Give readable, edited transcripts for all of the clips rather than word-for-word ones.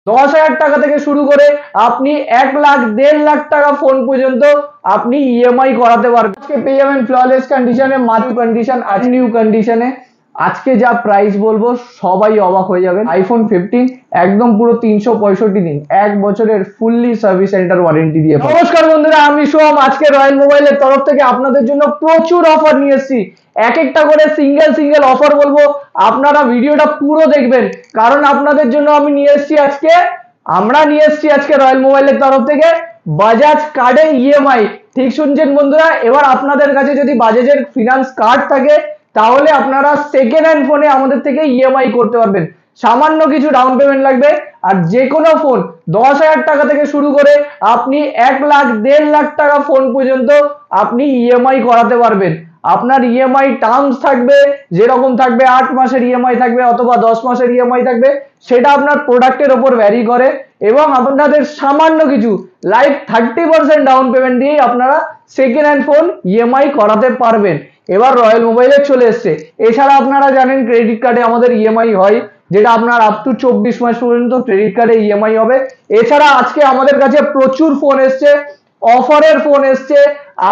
10,000 টাকা থেকে শুরু করে আপনি 1 লাখ 1.5 লাখ টাকা ফোন পর্যন্ত আপনি ইএমআই করাতে পারবেন। আজকে পেয়ে যাবেন ফ্ললেস কন্ডিশনে, মাত্র কন্ডিশন আজ নিউ কন্ডিশনে। আজকে যা প্রাইস বলবো সবাই অবাক হয়ে যাবেন। আইফোন 15 একদম পুরো 365 দিন 1 বছরের ফুললি সার্ভিস সেন্টার ওয়ারেন্টি দিয়ে। নমস্কার বন্ধুরা, আমি সোম। আজকে রয়্যাল মোবাইলের তরফ থেকে আপনাদের জন্য প্রচুর অফার নিয়ে এসেছি। এক একটা করে সিঙ্গেল অফার বলবো, আপনারা ভিডিওটা পুরো দেখবেন, কারণ আপনাদের জন্য আমি নিয়ে এসেছি আজকে রয়্যাল মোবাইলের তরফ থেকে বাজাজ কার্ডে ইএমআই। ঠিক শুনছেন বন্ধুরা, এবার আপনাদের কাছে যদি বাজাজের ফিনান্স কার্ড থাকে তাহলে আপনারা সেকেন্ড হ্যান্ড ফোনে আমাদের থেকে ইএমআই করতে পারবেন। সামান্য কিছু ডাউন পেমেন্ট লাগবে, আর যে কোনো ফোন 10,000 টাকা থেকে শুরু করে আপনি 1 লাখ 1.5 লাখ টাকা ফোন পর্যন্ত আপনি ইএমআই করাতে পারবেন। আপনার ইএমআই টার্মস থাকবে, যেরকম থাকবে 8 মাসের ইএমআই থাকবে অথবা 10 মাসের ইএমআই থাকবে, সেটা আপনার প্রোডাক্টের ওপর ভ্যারি করে। এবং আপনাদের সামান্য কিছু লাইক 30% ডাউন পেমেন্ট দিয়েই আপনারা সেকেন্ড হ্যান্ড ফোন ইএমআই করাতে পারবেন। এবার রয়্যাল মোবাইলে চলে এসছে। এছাড়া আপনারা জানেন ক্রেডিট কার্ডে আমাদের ইএমআই হয়, যেটা আপনার আপ টু 24 মাস পর্যন্ত ক্রেডিট কার্ডে ইএমআই হবে। এছাড়া আজকে আমাদের কাছে প্রচুর ফোন এসছে, অফারের ফোন এসছে,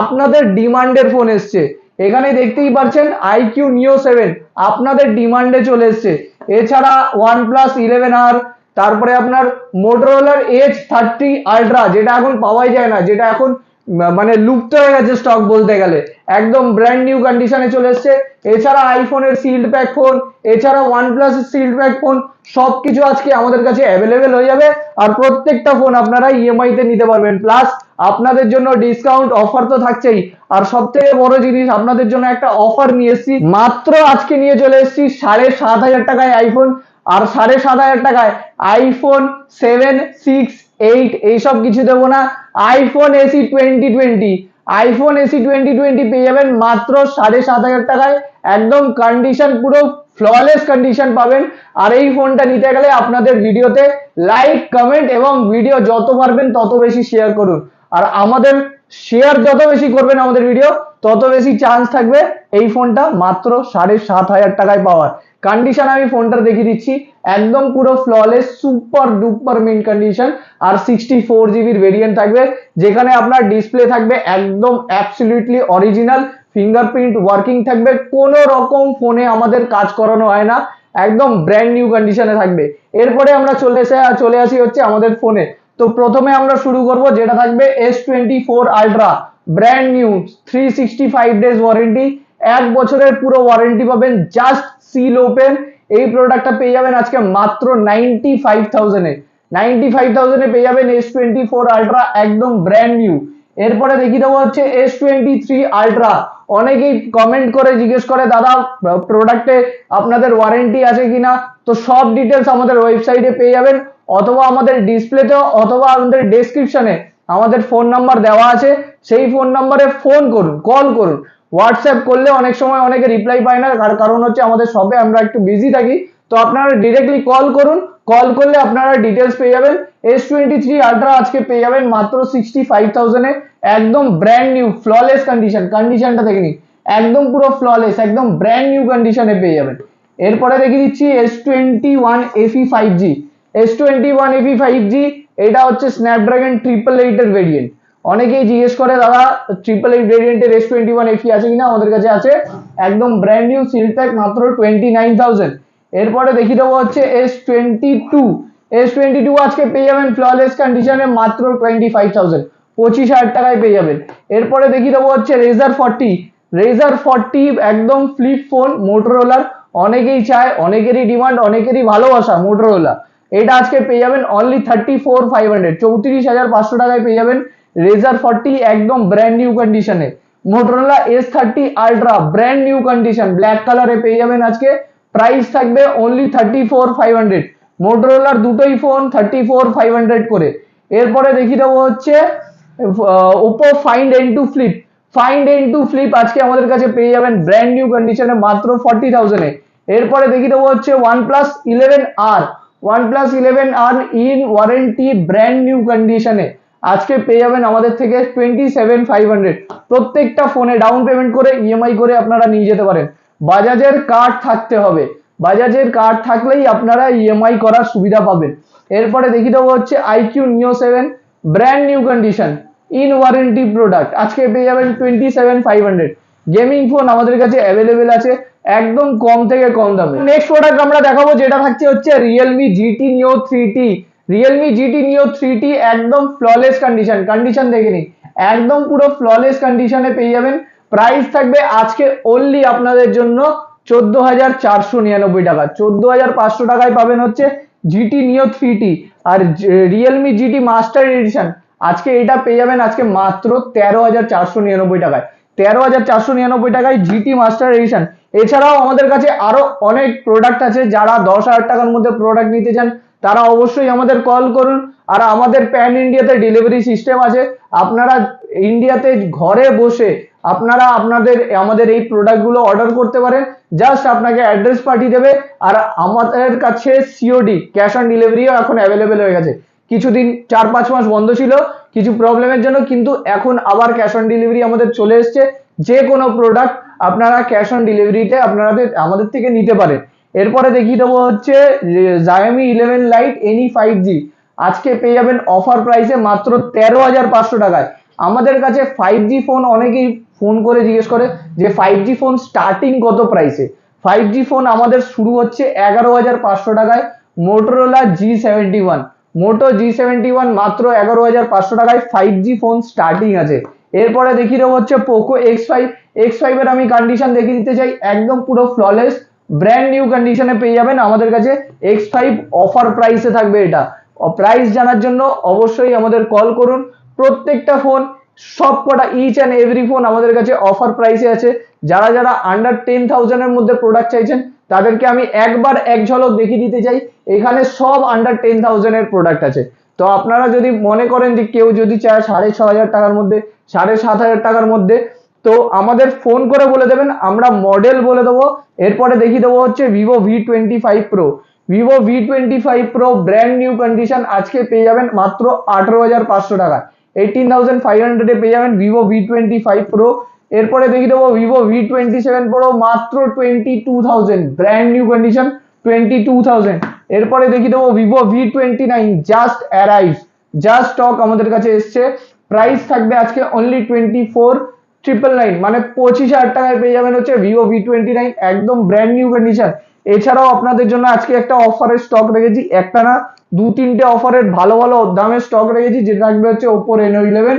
আপনাদের ডিমান্ডের ফোন এসছে। এখানে দেখতেই পাচ্ছেন আইকিউ নিও 7 আপনাদের ডিমান্ডে চলে এসছে। এছাড়া OnePlus 11R, তারপরে আপনার মোটরোলার H30 আলট্রা, যেটা এখন পাওয়াই যায় না, যেটা এখন মানে লুপ্ত হয়ে গেছে স্টক বলতে গেলে, একদম ব্র্যান্ড নিউ কন্ডিশনে চলে এসছে। এছাড়া আইফোনের সিল্ড প্যাক ফোন, এছাড়া OnePlus সিল্ড প্যাক ফোন, সবকিছু আজকে আমাদের কাছে অ্যাভেলেবেল হয়ে যাবে। আর প্রত্যেকটা ফোন আপনারা ইএমআই তে নিতে পারবেন, প্লাস আপনাদের জন্য ডিসকাউন্ট অফার তো থাকছেই। আর সব থেকে বড় জিনিস, আপনাদের জন্য একটা অফার নিয়ে এসেছি। মাত্র আজকে নিয়ে চলে এসেছি 7,500 টাকায় আইফোন, আর 7,500 টাকায় আইফোন 7, 6, 8 এইসব কিছু দেবো না। আইফোন এসি 2020 পেয়ে যাবেন মাত্র 7,500 টাকায়। একদম কন্ডিশন পুরো ফ্ললেস কন্ডিশন পাবেন। আর এই ফোনটা নিতে গেলে আপনাদের ভিডিওতে লাইক, কমেন্ট এবং ভিডিও যত পারবেন তত বেশি শেয়ার করুন। আর আমাদের শেয়ার যত বেশি করবেন আমাদের ভিডিও, তত বেশি চান্স থাকবে এই ফোনটা মাত্র 7,500 টাকায় পাওয়ার। কন্ডিশন আমি ফোনটা দেখিয়ে দিচ্ছি, একদম পুরো flawless super duper mint condition. আর 64 জিবির ভেরিয়েন্ট থাকবে, যেখানে আপনার ডিসপ্লে থাকবে একদম অ্যাবসলিউটলি অরিজিনাল, ফিঙ্গারপ্রিন্ট ওয়ার্কিং থাকবে, কোনো রকম ফোনে আমাদের কাজ করানো হয় না, একদম ব্র্যান্ড নিউ কন্ডিশনে থাকবে। এরপরে আমরা চলে আসি হচ্ছে আমাদের ফোনে। তো প্রথমে আমরা শুরু করব, যেটা থাকবে S24 ultra, brand new, 365 days warranty, 1 বছরের পুরো ওয়ারেন্টি পাবেন, জাস্ট সিল ওপেন। এই প্রোডাক্টটা পেয়ে যাবেন আজকে মাত্র 95,000 এ। 95,000 এ পেয়ে যাবেন S24 আলট্রা, একদম ব্র্যান্ড নিউ। এরপরে দেখিয়ে দেবো হচ্ছে S23 আলট্রা। অনেকেই কমেন্ট করে জিজ্ঞেস করে, দাদা প্রোডাক্টে আপনাদের ওয়ারেন্টি আছে কিনা? তো সব ডিটেলস আমাদের ওয়েবসাইটে পেয়ে যাবেন, অথবা আমাদের ডিসপ্লেতেও, অথবা আমাদের ডেসক্রিপশনে আমাদের ফোন নাম্বার দেওয়া আছে। সেই ফোন নাম্বারে ফোন করুন, কল করুন। হোয়াটসঅ্যাপ করলে অনেক সময় অনেকে রিপ্লাই পায় না, তার কারণ হচ্ছে আমাদের শপে আমরা একটু বিজি থাকি। তো আপনারা ডিরেক্টলি কল করুন, কল করলে আপনারা ডিটেলস পেয়ে যাবেন। S23 আলট্রা আজকে পেয়ে যাবেন মাত্র 65,000 এ, একদম ব্র্যান্ড নিউ ফ্ললেস কন্ডিশন। কন্ডিশনটা দেখে নিন, একদম পুরো ফ্ললেস, একদম ব্র্যান্ড নিউ কন্ডিশনে পেয়ে যাবেন। এরপরে দেখিয়ে দিচ্ছি S21 FE 5G। S21 FE 5G এটা হচ্ছে স্ন্যাপড্রাগন 888 এর ভেরিয়েন্ট। অনেকেই জিজ্ঞেস করে, দাদা 888 ভেরিয়েন্টের S21 FE আছে কিনা? আমাদের কাছে আছে, একদম ব্র্যান্ড নিউ, সিল প্যাক, মাত্র 29,000। এরপরে দেখিয়ে দেবো হচ্ছে S22 আজকে পেয়ে যাবেন ফ্ললেস কন্ডিশনে মাত্র 25,000, 25,000 টাকায় পেয়ে যাবেন। এরপরে দেখিয়ে দেবো হচ্ছে রেজার 40 একদম ফ্লিপ ফোন, মোটরোলার। অনেকেই চায়, অনেকেরই ডিমান্ড, অনেকেরই ভালোবাসা মোটরোলা। এটা আজকে পেয়ে যাবেন অনলি 34,500, 34,500 টাকায় পেয়ে যাবেন রেজার 40, একদম ব্র্যান্ড নিউ কন্ডিশনে। Motorola S30 ultra, brand new condition, black কালারে পেয়ে যাবেন আজকে। প্রাইস থাকবে অনলি 34,500। মোটরোলার দুটোই ফোন 34,500 করে। এরপরে দেখিয়ে দেবো হচ্ছে ওপো ফাইন্ড N2 ফ্লিপ আজকে আমাদের কাছে পেয়ে যাবেন ব্র্যান্ড নিউ কন্ডিশনে মাত্র 40,000 এ। এরপরে দেখিয়ে দেবো হচ্ছে OnePlus 11R in warranty, brand new কন্ডিশনে আজকে পেয়ে যাবেন আমাদের থেকে 27,500। প্রত্যেকটা ফোনে ডাউন পেমেন্ট করে ইএমআই করে আপনারা নিয়ে যেতে পারেন। বাজাজের কার্ড থাকতে হবে, বাজাজের কার্ড থাকলেই আপনারা ইএমআই করার সুবিধা পাবেন। এরপরে দেখিয়ে দেবো হচ্ছে আইকিউ নিও 7 brand new condition in warranty product, আজকে পেয়ে যাবেন 27,500। গেমিং ফোন আমাদের কাছে অ্যাভেলেবেল আছে একদম কম থেকে কম দামে। নেক্সট প্রোডাক্ট আমরা দেখাবো যেটা থাকছে হচ্ছে রিয়েলমি জিটি নিও 3T। রিয়েলমি জিটি নিও 3T একদম ফ্ললেস কন্ডিশন দেখে নিন, একদম পুরো ফ্ললেস কন্ডিশনে পেয়ে যাবেন। প্রাইস থাকবে আজকে অনলি আপনাদের জন্য 14,499 টাকা। 14,500 টাকায় পাবেন হচ্ছে জিটি নিও 3T। আর রিয়েলমি জিটি মাস্টার এডিশন আজকে এটা পেয়ে যাবেন আজকে মাত্র 13,499 টাকায়। 13,499 টাকায় জিটি মাস্টার এডিশন। এছাড়াও আমাদের কাছে আরো অনেক প্রোডাক্ট আছে, যারা 10,000 টাকার মধ্যে প্রোডাক্ট নিতে চান তারা অবশ্যই আমাদের কল করুন। আর আমাদের প্যান ইন্ডিয়াতে ডেলিভারি সিস্টেম আছে, আপনারা ইন্ডিয়াতে ঘরে বসে আপনারা আমাদের এই প্রোডাক্টগুলো অর্ডার করতে পারেন। জাস্ট আপনাকে অ্যাড্রেস পাঠিয়ে দেবে। আর আমাদের কাছে সিওডি ক্যাশ অন ডেলিভারিও এখন অ্যাভেলেবেল হয়ে গেছে। কিছুদিন 4-5 মাস বন্ধ ছিল কিছু প্রবলেমের জন্য, কিন্তু এখন আবার ক্যাশ অন ডেলিভারি আমাদের চলে এসছে। যে কোনো প্রোডাক্ট আপনারা ক্যাশ অন ডেলিভারিতে আমাদের থেকে নিতে পারেন। এরপরে দেখিয়ে দেবো হচ্ছে Xiaomi 11 Lite Any 5G, আজকে পেয়ে যাবেন অফার প্রাইসে মাত্র 13,500 টাকায়। আমাদের কাছে 5G ফোন অনেকেই ফোন করে জিজ্ঞেস করে যে 5G ফোন স্টার্টিং কত প্রাইসে। 5G ফোন আমাদের শুরু হচ্ছে 11,500 টাকায়। মোটোরোলা G71, মোটো G71 মাত্র 11,500 টাকায় 5G ফোন স্টার্টিং আছে। এরপরে দেখিয়ে দেবো হচ্ছে পোকো X5 এর আমি কন্ডিশন দেখিয়ে দিতে চাই, একদম পুরো ফ্ললেস ব্র্যান্ড নিউ কন্ডিশনে পেয়ে যাবেন আমাদের কাছে। X5 অফার প্রাইসে থাকবে এটা। প্রাইস জানার জন্য অবশ্যই আমাদের কল করুন। প্রত্যেকটা ফোন সব কটা ইচ অ্যান্ড এভরি ফোন আমাদের কাছে অফার প্রাইসে আছে। যারা যারা আন্ডার 10,000 এর মধ্যে প্রোডাক্ট চাইছেন তাদেরকে আমি একবার এক ঝলক দেখিয়ে দিতে চাই, এখানে সব আন্ডার 10,000 এর প্রোডাক্ট আছে। তো আপনারা যদি মনে করেন যে কেউ যদি চায় 6,500 টাকার মধ্যে, 7,500 টাকার মধ্যে, তো আমাদের ফোন করে বলে দেবেন, আমরা মডেল বলে দেবো। এরপরে দেখিয়ে দেবো হচ্ছে Vivo V25 pro. Vivo V25 pro brand new condition আজকে পেয়ে যাবেন মাত্র 18,500 টাকা। 18,500 এ পেয়ে যাবেন ভিভো V25 প্রো। এরপরে দেখিয়ে দেবো ভিভো V27 প্রো মাত্র 22,000, ব্র্যান্ড নিউ কন্ডিশন 22,000। এরপরে দেখিয়ে দেবো Vivo V29 just arrive, just stock আমাদের কাছে এসছে। প্রাইস থাকবে আজকে অনলি 24,999, মানে 25,000 টাকায় পেয়ে যাবেন হচ্ছে ভিভো V29 একদম ব্র্যান্ড নিউ কন্ডিশন। এছাড়াও আপনাদের জন্য আজকে একটা অফারের স্টক রেখেছি, একটা না 2-3টে অফারের ভালো ভালো দামের স্টক রেখেছি, যেটা থাকবে হচ্ছে Oppo Reno 11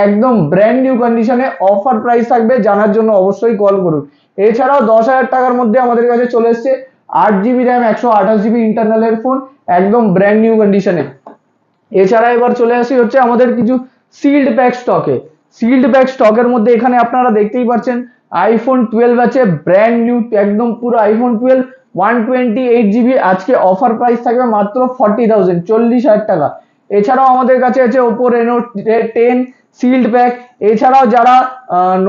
একদম ব্র্যান্ড নিউ কন্ডিশনে অফার প্রাইস থাকবে। জানার জন্য অবশ্যই কল করুন। এছাড়াও 10,000 টাকার মধ্যে আমাদের কাছে চলে এসছে 8GB র্যাম 128GB ইন্টারনালের ফোন একদম ব্র্যান্ড নিউ কন্ডিশনে। এছাড়া এবার চলে আসি হচ্ছে আমাদের কিছু সিল্ড প্যাক স্টকে। সিল্ড প্যাক স্টকের মধ্যে এখানে আপনারা দেখতেই পাচ্ছেন আইফোন 12 আছে ব্র্যান্ড নিউ, একদম পুরো আইফোন 12 128GB, আজকে অফার প্রাইস থাকবে মাত্র 40,000, 40,000 টাকা। এছাড়াও আমাদের কাছে আছে Oppo Reno 10 সিল্ড প্যাক। এছাড়াও যারা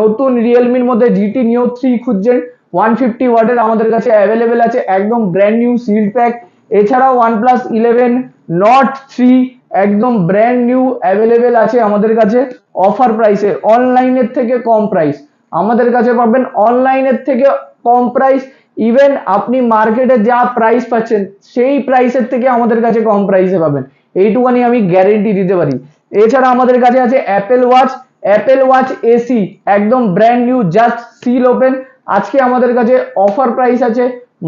নতুন রিয়েলমির মধ্যে জিটি নিও 3 খুঁজছেন 150 ওয়াটের, আমাদের কাছে অ্যাভেলেবেল আছে একদম ব্র্যান্ড নিউ সিল্ড প্যাক। এছাড়াও OnePlus 11 Nord 3 একদম ব্র্যান্ড নিউ অ্যাভেলেবেল আছে আমাদের কাছে অফার প্রাইসে, অনলাইনের থেকে কম প্রাইস আমাদের কাছে পাবেন, অনলাইনের থেকে কম প্রাইস। ইভেন আপনি মার্কেটে যা প্রাইস পাচ্ছেন সেই প্রাইসের থেকে আমাদের কাছে কম প্রাইসে পাবেন, এইটুখানি আমি গ্যারেন্টি দিতে পারি। এছাড়া আমাদের কাছে আছে অ্যাপেল ওয়াচ এসি একদম brand new just seal open, আজকে আমাদের কাছে অফার প্রাইস আছে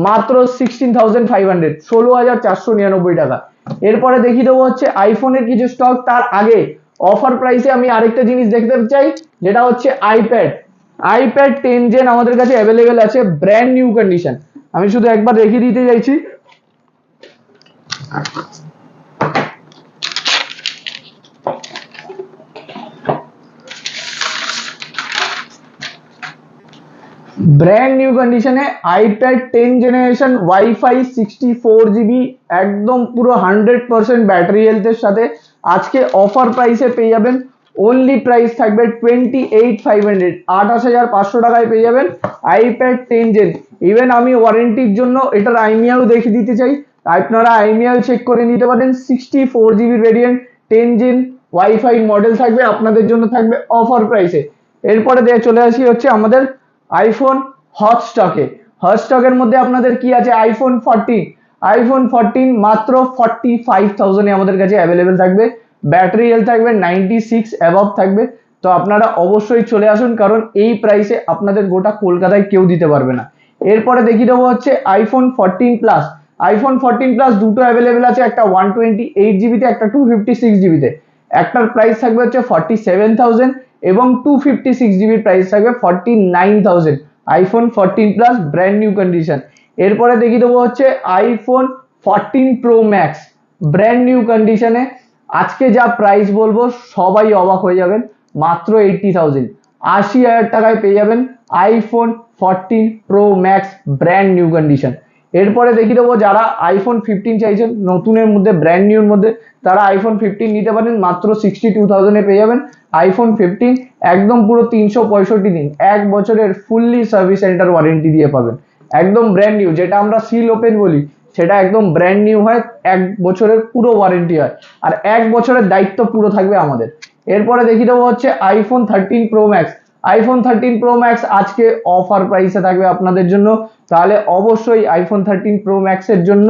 মাত্র 16,500, 16,499 টাকা। এরপরে দেখিয়ে দেবো হচ্ছে আইফোনের কিছু স্টক। তার আগে অফার প্রাইসে আমি আরেকটা জিনিস দেখতে চাই, যেটা হচ্ছে আইপ্যাড 10 জেন আমাদের কাছে অ্যাভেলেবেল আছে ব্র্যান্ড নিউ কন্ডিশন। আমি শুধু একবার দেখিয়ে দিতে চাইছি, ব্র্যান্ড নিউ কন্ডিশনে আইপ্যাড 10 জেনারেশন ওয়াইফাই 64GB একদম পুরো 100% ব্যাটারি হেলথের সাথে আজকে অফার প্রাইসে পেয়ে যাবেন। অনলি প্রাইস থাকবে 28,500, 28,500 টাকায় পেয়ে যাবেন আইপ্যাড 10 জেন। ইভেন আমি ওয়ারেন্টির জন্য এটার আইমিয়াও দেখিয়ে দিতে চাই, আপনারা আইমিয়াল চেক করে নিতে পারেন। 64GB variant 10 gen wifi model থাকবে আপনাদের জন্য, থাকবে অফার প্রাইসে। এরপরে চলে আসি হচ্ছে আমাদের আইফোন হট স্টকের মধ্যে আপনাদের কি আছে, আইফোন 14 মাত্র 45,000 আমাদের কাছে অ্যাভেলেবেল থাকবে। ব্যাটারি হেলথ থাকবে 96 অ্যাবভ থাকবে। তো আপনারা অবশ্যই চলে আসুন, কারণ এই প্রাইসে আপনাদের গোটা কলকাতায় কেউ দিতে পারবে না। এরপরে দেখিয়ে দেবো হচ্ছে আইফোন 14 প্লাস। আইফোন 14 প্লাস দুটো অ্যাভেলেবেল আছে, একটা 128 জিবিতে, একটা 256 জিবিতে। একটার প্রাইস থাকবে হচ্ছে 47,000 এবং 256 জিবির প্রাইস থাকবে 49,000। IPhone 14 plus brand new condition. এরপরে দেখিয়ে দেবো হচ্ছে iPhone 14 pro max brand new কন্ডিশনে। আজকে যা প্রাইস বলবো সবাই অবাক হয়ে যাবেন, মাত্র 80,000, 80,000 টাকায় পেয়ে যাবেন iPhone 14 pro max brand new condition. এরপরে দেখিয়ে দেবো যারা আইফোন 15 চাইছেন নতুনের মধ্যে, ব্র্যান্ড নিউর মধ্যে, তারা আইফোন 15 নিতে পারেন, মাত্র 62,000 পেয়ে যাবেন আইফোন 15। একদম পুরো 365 দিন 1 বছরের ফুললি সার্ভিস সেন্টার ওয়ারেন্টি দিয়ে পাবেন, একদম ব্র্যান্ড নিউ। যেটা আমরা সিল ওপেন বলি সেটা একদম ব্র্যান্ড নিউ হয়, 1 বছরের পুরো ওয়ারেন্টি হয়, আর 1 বছরের দায়িত্ব পুরো থাকবে আমাদের। এরপরে দেখিয়ে দেবো হচ্ছে iPhone 13 pro max. IPhone 13 pro max আজকে অফার প্রাইসে থাকবে আপনাদের জন্য, তাহলে অবশ্যই আইফোন 13 প্রো ম্যাক্সের জন্য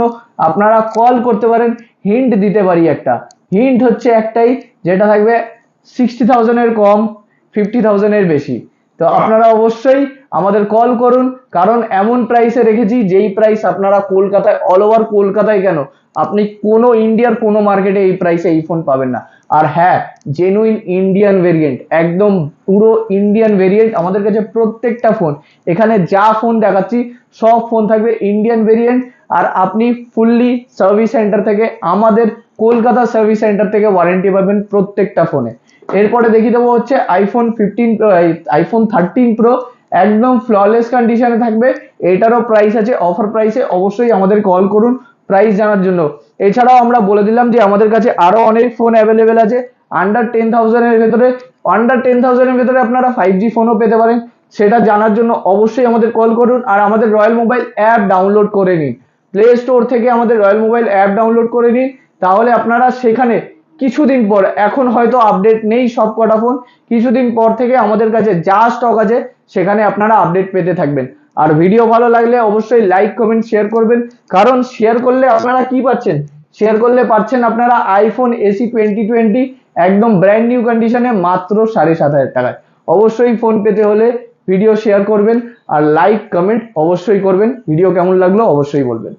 আপনারা কল করতে পারেন। হিন্ট দিতে পারি একটা, হিন্ট হচ্ছে একটাই, যেটা থাকবে 60,000 এর কম, 50,000 এর বেশি। তো আপনারা অবশ্যই আমাদের কল করুন, কারণ এমন প্রাইসে রেখেছি যেই প্রাইস আপনারা কলকাতায়, অল ওভার কলকাতায় কেন, আপনি কোনো ইন্ডিয়ার কোনো মার্কেটে এই প্রাইসে এই ফোন পাবেন না। আর হ্যাঁ, জেনুইন ইন্ডিয়ান ভেরিয়েন্ট, একদম পুরো ইন্ডিয়ান ভেরিয়েন্ট আমাদের কাছে প্রত্যেকটা ফোন। এখানে যা ফোন দেখাচ্ছি সব ফোন থাকবে ইন্ডিয়ান ভেরিয়েন্ট, আর আপনি ফুললি সার্ভিস সেন্টার থেকে, আমাদের কলকাতা সার্ভিস সেন্টার থেকে ওয়ারেন্টি পাবেন প্রত্যেকটা ফোনে। এরপরে দেখিয়ে দেবো হচ্ছে আইফোন 13 প্রো, একদম ফ্ললেস কন্ডিশনে থাকবে। এটারও প্রাইস আছে অফার প্রাইসে, অবশ্যই আমাদের কল করুন প্রাইস জানার জন্য। এছাড়াও আমরা বলে দিলাম যে আমাদের কাছে আরো অনেক ফোন অ্যাভেলেবেল আছে আন্ডার 10,000 এর ভেতরে। আন্ডার 10,000 এর ভেতরে আপনারা 5G ফোনও পেতে পারেন, সেটা জানার জন্য অবশ্যই আমাদের কল করুন। আর আমাদের রয়্যাল মোবাইল অ্যাপ ডাউনলোড করে নিন, প্লে স্টোর থেকে আমাদের রয়্যাল মোবাইল অ্যাপ ডাউনলোড করে নিন, তাহলে আপনারা সেখানে কিছুদিন পর, এখন হয়তো আপডেট নেই সব কটা ফোন, কিছুদিন পর থেকে আমাদের কাছে যা স্টক আছে সেখানে আপনারা আপডেট পেতে থাকবেন। আর ভিডিও ভালো লাগলে অবশ্যই লাইক কমেন্ট শেয়ার করবেন, কারণ শেয়ার করলে আপনারা কি পাচ্ছেন, শেয়ার করলে পাচ্ছেন আপনারা আইফোন এসি 2020 একদম ব্র্যান্ড নিউ কন্ডিশনে মাত্র 7,500 টাকায়। অবশ্যই ফোন পেতে হলে ভিডিও শেয়ার করবেন আর লাইক কমেন্ট অবশ্যই করবেন। ভিডিও কেমন লাগলো অবশ্যই বলবেন।